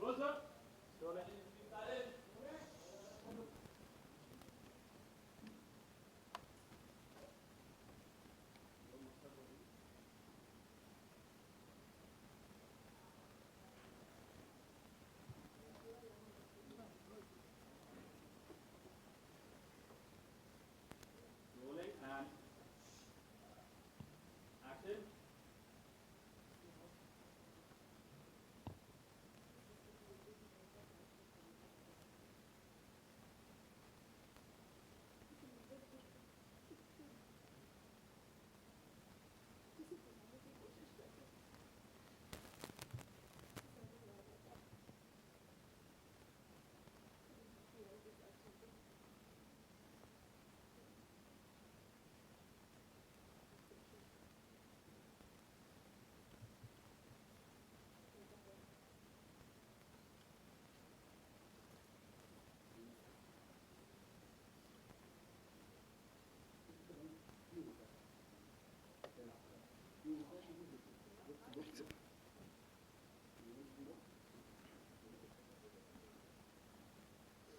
Roll, sir. Rolling and action.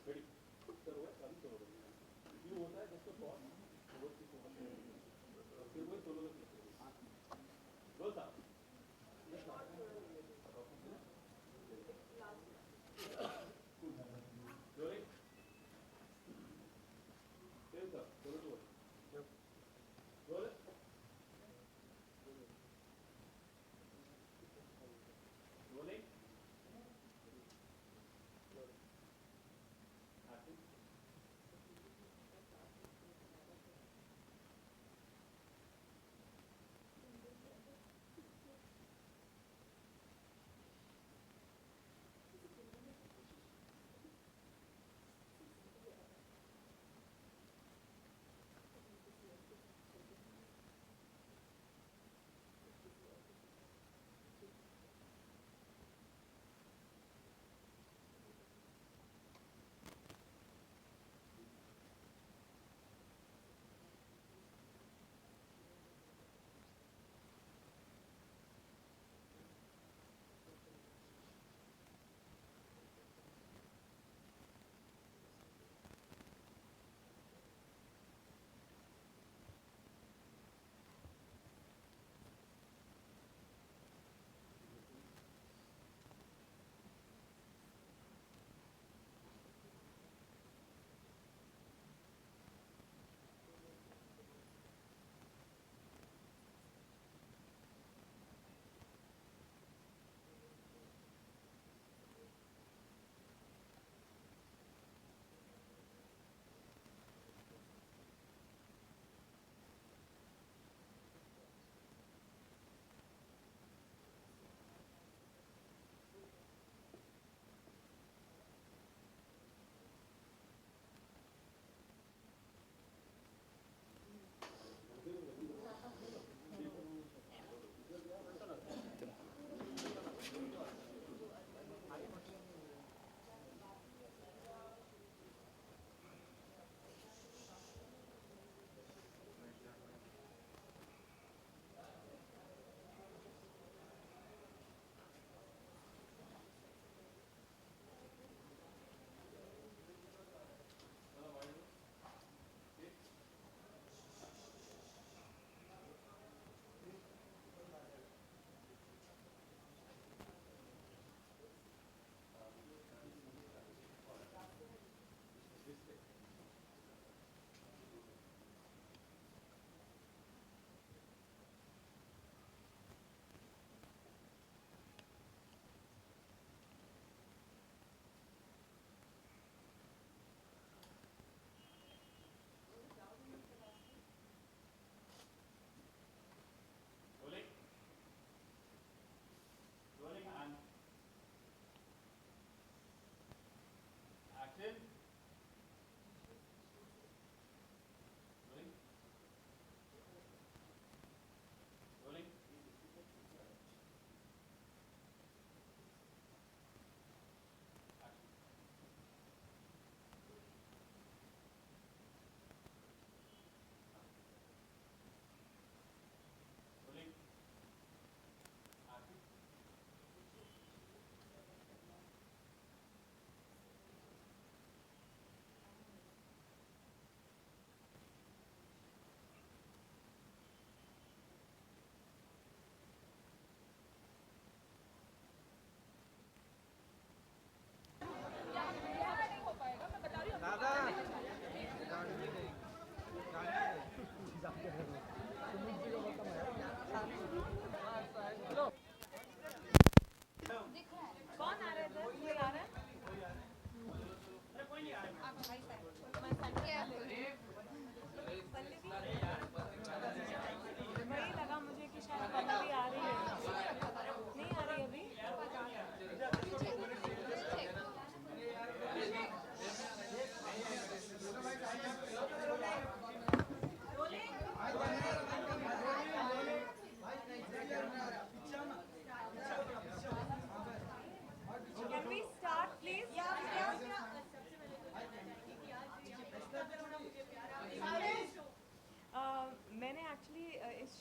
Ready. Sir वो चालू करो ये होता है जस्ट फॉर ओवर की फिर वो सोलो रोल सा रोलिंग फिर sir solo role rolling action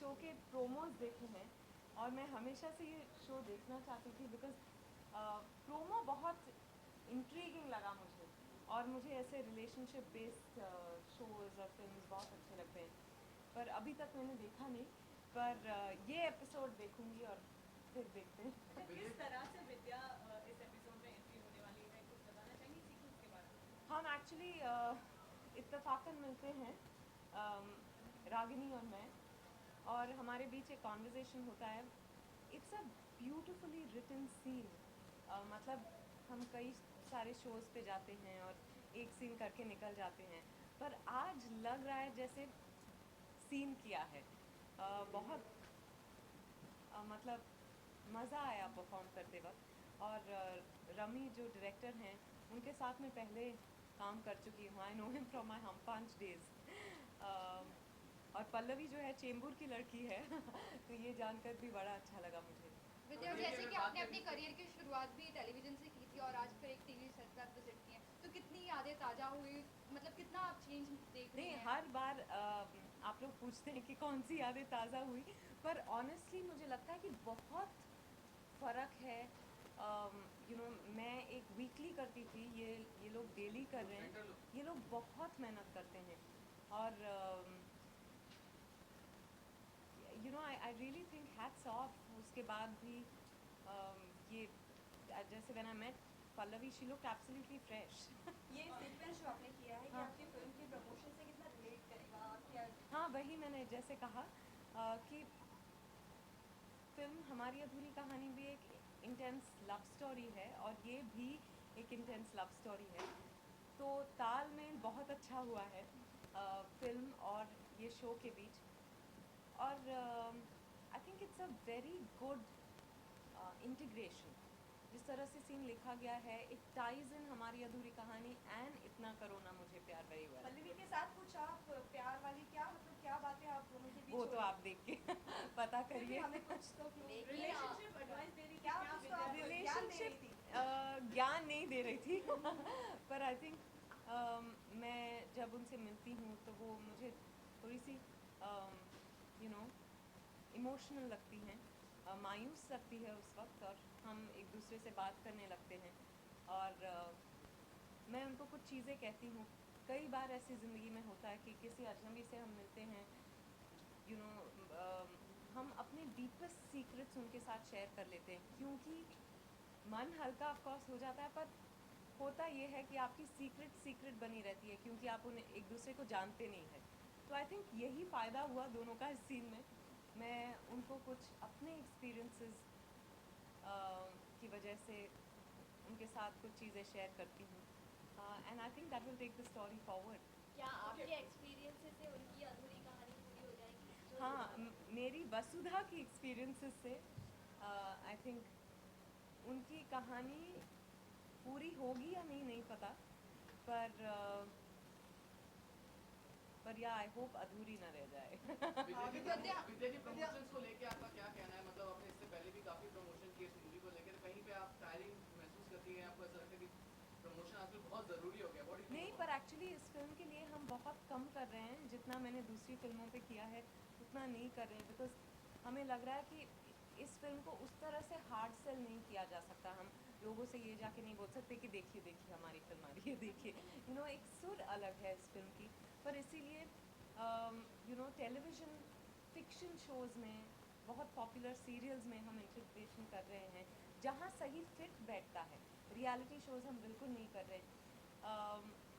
show के प्रोमोज देखे हैं और मैं हमेशा से ये शो देखना चाहती थी बिकॉज प्रोमो बहुत इंट्रीगिंग लगा मुझे और मुझे ऐसे रिलेशनशिप बेस्ड शोज़ और फिल्म्स बहुत अच्छे लगते हैं, पर अभी तक मैंने देखा नहीं, पर ये एपिसोड देखूंगी और फिर देखते हैं। अच्छा, किस तरह से विद्या इस एपिसोड में एंट्री होने वाली है, कुछ बताना चाहेंगी सीक्वेंस के बारे में? हम एक्चुअली इत्तेफाकन मिलते हैं, रागिनी और मैं, और हमारे बीच एक कॉन्वर्जेसन होता है। It's a beautifully written scene, मतलब हम कई सारे शोज़ पे जाते हैं और एक सीन करके निकल जाते हैं, पर आज लग रहा है जैसे सीन किया है। बहुत मतलब मज़ा आया परफॉर्म करते वक्त, और रमी जो डायरेक्टर हैं उनके साथ में पहले काम कर चुकी हूँ। I know him from my हम 5 डेज़। और पल्लवी जो है चेंबूर की लड़की है तो ये जानकर भी बड़ा अच्छा लगा मुझे। विद्या, जैसे कि आपने अपनी करियर की शुरुआत भी टेलीविजन से की थी और आज फिर एक टीवी सेट पर विजिट की है, तो कितनी यादें ताज़ा हुई, मतलब कितना आप चेंज देख रही नहीं, हैं? हर बार आप लोग पूछते हैं कि कौन सी यादें ताज़ा हुई, पर ऑनेस्टली मुझे लगता है कि बहुत फ़र्क है। यू नो, मैं एक वीकली करती थी, ये लोग डेली कर रहे हैं। ये लोग बहुत मेहनत करते हैं और you know I really think hats off. उसके बाद भी ये जैसे when I met Pallavi, she looked absolutely fresh. ये सीक्वेंस जो आपने किया है, ये हाँ। आपकी फिल्म के प्रमोशन से कितना रिलेट करेगा? क्या हाँ, वही मैंने जैसे कहा कि फिल्म हमारी अधूरी कहानी भी एक इंटेंस लव स्टोरी है और ये भी एक इंटेंस लव स्टोरी है, तो तालमेल बहुत अच्छा हुआ है फिल्म और ये शो के बीच। और I think it's a very good integration. जिस तरह से सीन लिखा गया है, इट टाइज इन हमारी अधूरी कहानी एंड इतना करो ना मुझे प्यार वेरी वेल। पल्लवी के साथ कुछ आप प्यार वाली क्या, मतलब क्या बातें आप दोनों के बीच वो हो तो रही आप देख के पता फिर भी करिए। हमें कुछ तो क्यों देखिए, रिलेशनशिप एडवाइस दे रही थी क्या, कुछ तो आप ज्ञान दे रही रिलेशनशिप थी? ज्ञान नहीं दे रही थी पर आई थिंक मैं जब उनसे मिलती हूँ तो वो मुझे थोड़ी सी यू नो इमोशनल लगती हैं, मायूस लगती है उस वक्त, और हम एक दूसरे से बात करने लगते हैं और मैं उनको कुछ चीज़ें कहती हूँ। कई बार ऐसी ज़िंदगी में होता है कि किसी अजनबी से हम मिलते हैं, यू नो, हम अपने डीपेस्ट सीक्रेट्स उनके साथ शेयर कर लेते हैं, क्योंकि मन हल्का ऑफ कोर्स हो जाता है, पर होता ये है कि आपकी सीक्रेट बनी रहती है क्योंकि आप उन्हें एक दूसरे को जानते नहीं हैं। तो आई थिंक यही फ़ायदा हुआ दोनों का इस सीन में। मैं उनको कुछ अपने एक्सपीरियंसेस की वजह से उनके साथ कुछ चीज़ें शेयर करती हूँ, and I think that will take the story forward. क्या आपके एक्सपीरियंसेस से उनकी अधूरी कहानी पूरी हो जाएगी? हाँ, मेरी वसुधा की एक्सपीरियंसेस से आई थिंक उनकी कहानी पूरी होगी या नहीं नहीं पता, पर या आई होप अधूरी ना रह जाए। विद्या जी, प्रमोशंस को लेके आपका क्या कहना है? मतलब आपने इससे पहले भी काफी प्रमोशन किए इस मूवी को लेकर, कहीं पे आप टायरिंग महसूस करती हैं? आपको ऐसा लगता है कि प्रमोशन आजकल बहुत जरूरी हो गया? व्हाट डू यू नहीं, थिंक? पर एक्चुअली इस फिल्म के लिए हम बहुत कम कर रहे हैं, जितना मैंने दूसरी फिल्मों पे किया है उतना नहीं कर रहे हैं, बिकॉज हमें लग रहा है कि इस फिल्म को उस तरह से हार्ड सेल नहीं किया जा सकता। हम लोगों से ये जाके नहीं बोल सकते कि देखिए देखिए हमारी फिल्म आ रही है, देखिए, यू नो, एक सुर अलग है इस फिल्म की। पर इसीलिए you know television fiction shows में, बहुत पॉपुलर सीरियल्स में हम इंटीग्रेशन कर रहे हैं जहाँ सही फिट बैठता है। रियलिटी शोज़ हम बिल्कुल नहीं कर रहे।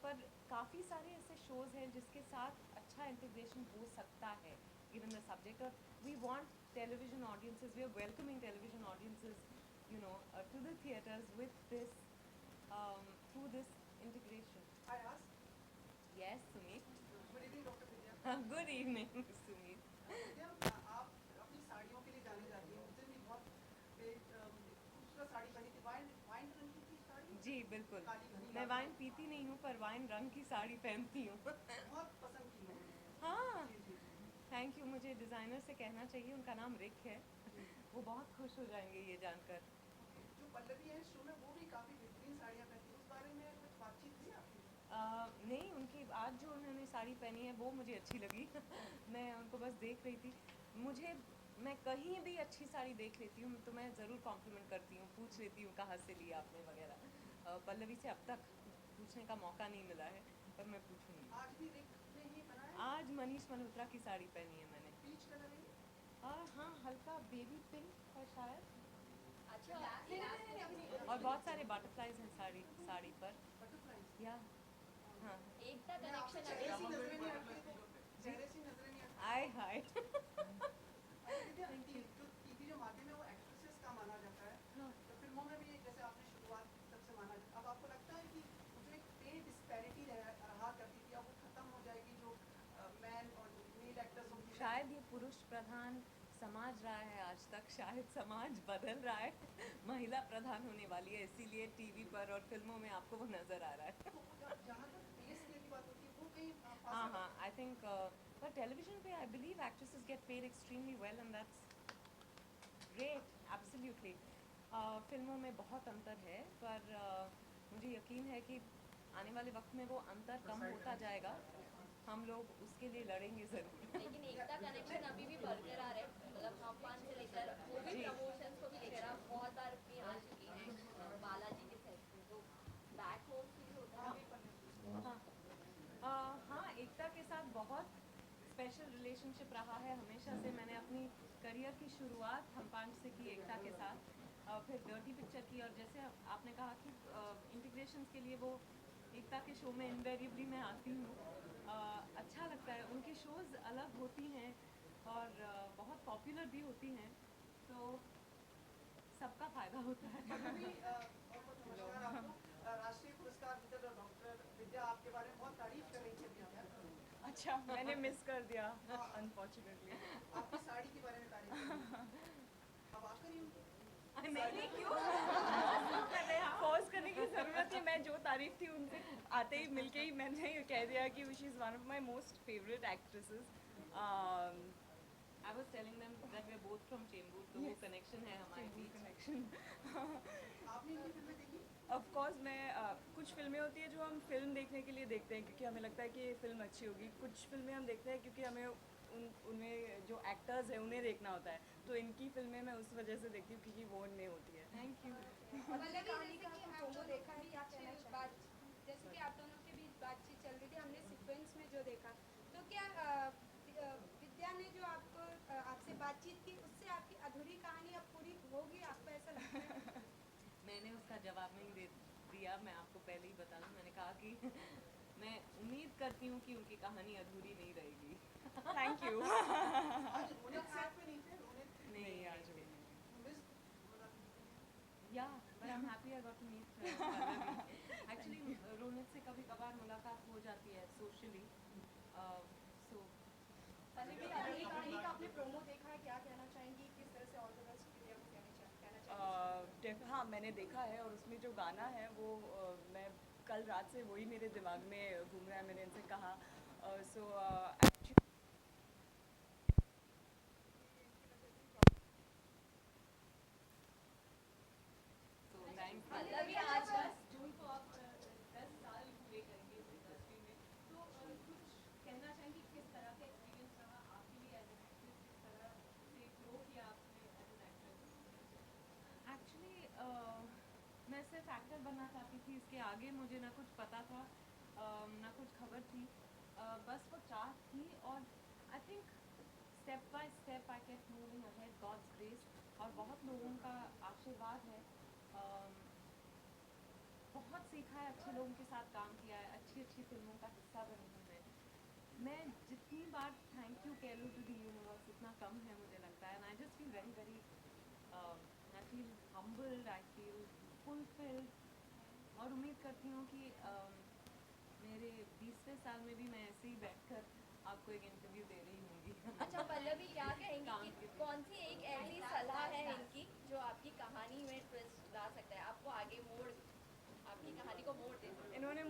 पर काफ़ी सारे ऐसे शोज़ हैं जिसके साथ अच्छा इंटीग्रेशन हो सकता है गिवन द सब्जेक्ट, और we want television audiences, we are welcoming television audiences, you know, to the theaters with this through this integration. I ask. Yes, Sumit. Good evening, Dr. Vidya. Good evening, Sumit. विद्या, आप अपनी साड़ियों के लिए जानी जाती हैं। उस दिन भी बहुत खूबसूरत साड़ी पहनी थी, वाइन वाइन रंग की थी साड़ी। जी बिल्कुल, काली घनी मैं बात वाइन पीती नहीं हूँ पर वाइन रंग की साड़ी पहनती हूँ। बहुत पसंद की मैंने। हाँ, जी जी जी थैंक यू। मुझे डिज़ाइनर से कहना चाहिए, उनका नाम रिक है, जी। वो बहुत खुश हो जाएंगे ये जानकर। ओके, जो पल्लवी है इस शो में वो भी काफी बेहतरीन साड़ियाँ पहनती है, उस बारे में कुछ बातचीत हुई आपकी? नहीं, उनकी आज जो उन्होंने साड़ी पहनी है वो मुझे अच्छी लगी मैं उनको बस देख रही थी। मुझे मैं कहीं भी अच्छी साड़ी देख लेती हूँ तो मैं ज़रूर कॉम्प्लीमेंट करती हूँ, पूछ लेती हूँ कहाँ से लिया आपने वगैरह। पल्लवी से अब तक पूछने का मौका नहीं मिला है, पर मैं पूछूंगी। आज भी रिक ने ही बनाया, आज मनीष मल्होत्रा की साड़ी पहनी है मैंने। पीच कलर है ये? हाँ, हल्का बेबी पिंक है शायद, अच्छा और बहुत सारे बटरफ्लाइज हैं साड़ी पर। बटरफ्लाइज। या हाँ, एकता मैं आपसे कनेक्शन चेहरे अभी से नजरें नहीं हटती तो चेहरे से नजरें नहीं हटती। आय हाय। अच्छा दीदी, जो टीवी जो माध्यम है वो एक्ट्रेसेस का माना जाता है, हाँ। तो फिल्मों में भी जैसे आपने शुरुआत तब से माना जाता है, अब आपको लगता है कि वो जो एक पे डिस्पैरिटी रहा करती थी अब वो खत्म हो जाएगी, जो मैन और मेल एक्टर्स होंगे? शायद ये पुरुष प्रधान समाज रहा है आज तक, शायद समाज बदल रहा है, महिला प्रधान होने वाली है, इसीलिए टीवी पर और फिल्मों में आपको वो नज़र आ रहा है। तो जहाँ तक पे स्केल की बात होती है वो कहीं हाँ हाँ, आई थिंक पर टेलीविजन पे I believe actresses get paid extremely well and that's great, absolutely. फिल्मों में बहुत अंतर है, पर मुझे यकीन है कि आने वाले वक्त में वो अंतर कम होता जाएगा, हम लोग उसके लिए लड़ेंगे ज़रूर। लेकिन एकता कनेक्शन अभी भी बरकरार है, मतलब खान से लेकर वो भी जी। प्रमोशंस को भी लेकर आप बहुत बार भी आ चुकी हैं बालाजी के सेट पे, तो बैक होप फील होता है। हाँ, एकता के साथ बहुत स्पेशल रिलेशनशिप रहा है हमेशा से। मैंने अपनी करियर की शुरुआत हम पांच से की एकता के साथ, फिर डर्टी पिक्चर की, और जैसे आपने कहा कि इंटीग्रेशंस के लिए वो एकता के शो में इनवेरिएबली मैं आती हूँ। अच्छा लगता है, उनकी शोज़ अलग होती हैं और बहुत पॉपुलर भी होती हैं, तो सबका फ़ायदा होता है। पल्लवी, बहुत बहुत नमस्कार आपको। राष्ट्रीय पुरस्कार विजेता डॉक्टर विद्या आपके बारे में बहुत तारीफ कर रही थी अभी आप। अच्छा, मैंने मिस कर दिया अनफॉर्चुनेटली। आपकी साड़ी के बारे में तारीफ कर रही थी। अब आकर ही उनकी नहीं, क्यों? पॉज करने की ज़रूरत थी, मैं जो तारीफ थी उनसे आते ही मिलके ही मैंने ये कह दिया कि she is one of my most favourite actresses. I was telling them that we're both from Chembur, तो वो कनेक्शन है हमारे बीच। कनेक्शन। आपने इनकी फिल्में देखी? ऑफ कोर्स मैं कुछ फिल्में होती है जो हम फिल्म देखने के लिए देखते हैं क्योंकि हमें लगता है कि ये फिल्म अच्छी होगी, कुछ फिल्में हम देखते हैं क्योंकि हमें उनमें जो एक्टर्स हैं उन्हें देखना होता है, तो इनकी फिल्में मैं उस वजह से देखती हूँ क्योंकि वो उनमें होती है। Thank you. पल्लवी, जैसे कि आप दोनों देखा है क्या कहना चाहिए? जैसे कि आप दोनों के बीच बातचीत चल रही थी, हमने सीक्वेंस में जो देखा, तो क्या विद्या ने जो आपको आपसे बातचीत की उससे आपकी अधूरी कहानी अब पूरी होगी, आपको ऐसा लगता है? मैंने उसका जवाब नहीं दे दिया, मैं आपको पहले ही बता दूं, मैंने कहा कि मैं उम्मीद करती हूँ कि उनकी कहानी अधूरी नहीं रहेगी। Thank you. आज रोनित सेट पे नहीं थे, रोनित नहीं, आज भी नहीं। मिस या but I am happy I got to meet Pallavi. Actually Ronit से कभी कभार मुलाकात हो जाती है सोशली, सो पल्लवी, अधूरी कहानी का आपने प्रोमो देखा है, क्या कहना चाहेंगी, किस तरह से ऑल द बेस्ट विद्या को कहना चाहेंगी? हाँ, मैंने देखा है और उसमें जो गाना है वो मैं कल रात से वही मेरे दिमाग में घूम रहा है, मैंने इनसे कहा सो थैंक पल्लवी, आज जून को आप 10 साल पूरे करेंगे इस इंडस्ट्री में, तो कुछ कहना चाहेंगे किस तरह का एक्सपीरियंस रहा आपके लिए एज एन एक्ट्रेस, किस तरह से ग्रो किया आपने एज एन एक्ट्रेस? एक्चुअली मैं सिर्फ एक्टर बनना चाहती थी, इसके आगे मुझे ना कुछ पता था, ना कुछ खबर थी, बस वो चाह थी, और I think step by step I kept moving ahead, God's grace, और बहुत लोगों का आशीर्वाद है। बहुत सीखा है, अच्छे लोगों के साथ काम किया है, अच्छी अच्छी फिल्मों का हिस्सा बनी हूँ मैं जितनी बार थैंक यू कह लूँ टू दी यूनिवर्स उतना कम है मुझे लगता है, and I just feel very very I feel humbled, I feel fulfilled, और उम्मीद करती हूँ कि मेरे 20वें साल में भी मैं ऐसे ही बैठकर आपको एक इंटरव्यू दे रही होंगी। अच्छा पल्लवी, क्या कहेंगी काम कि के कौन सी एक ऐसी सलाह है इनकी जो आपकी कहानी में ट्विस्ट ला सकता है, आपको आगे मोड़, आपकी कहानी को मोड़ दे? इन्होंने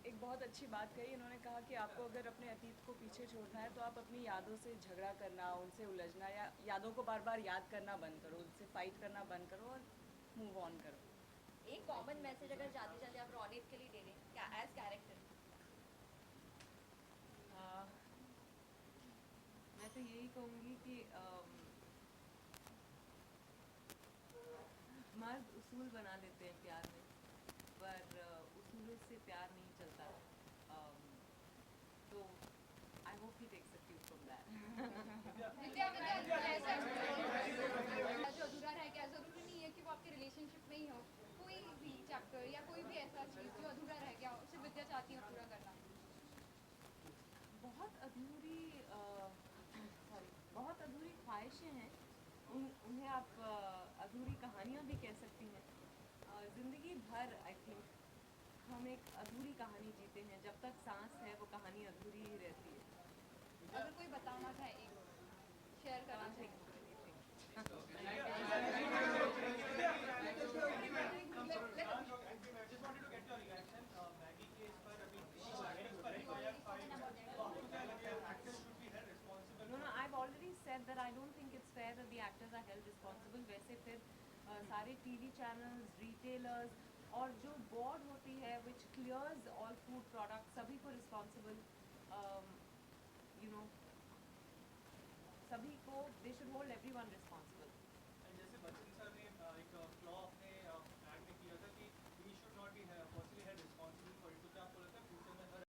एक बहुत अच्छी बात कही, इन्होंने कहा कि आपको अगर अपने अतीत को पीछे छोड़ना है तो आप अपनी यादों से झगड़ा करना, उनसे उलझना या यादों को बार बार याद करना बंद करो, उनसे फाइट करना बंद करो और मूव ऑन करो। एक कॉमन मैसेज अगर जाते जाते आप रोनित के लिए दे दें क्या एज कैरेक्टर? मैं तो यही कहूँगी कि मर्द उसूल बना लेते हैं प्यार में, पर उसूलों से प्यार नहीं चलता। तो I hope he takes a cue from that. विद्या विद्या ऐसा जो अधूरा रह गया, जरूरी नहीं है कि वो आपके रिलेशनशिप में ही हो, कोई भी चैप्टर या कोई भी ऐसा चीज़ जो अधूरा रह गया उसे विद्या चाहती है पूरा करना। बहुत अधूरी ख्वाहिशें हैं, उन्हें आप अधूरी कहानियाँ भी कह सकती हैं। ज़िंदगी भर आई थिंक हम एक अधूरी कहानी जीते हैं, जब तक सांस है वो कहानी अधूरी ही रहती है। अगर कोई बताना चाहे, एक शेयर करना चाहे। No, I've already said that I don't think it's fair that the actors are held responsible. वैसे फिर सारे टीवी चैनल्स, रिटेलर्स और जो बोर्ड होती है which clears all food products, सभी को responsible, you know, सभी को they should hold everyone responsible.